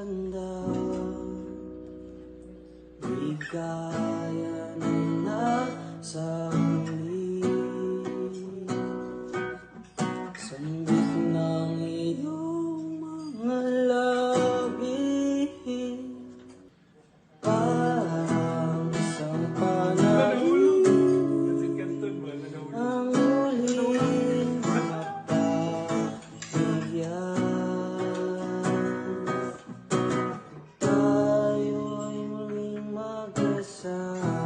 ganda, ligaya ng nasa huli. Sambit ng iyong mga labi, parang isang panaginip. Ang huling mapapigyan, tayo'y muling magkasama.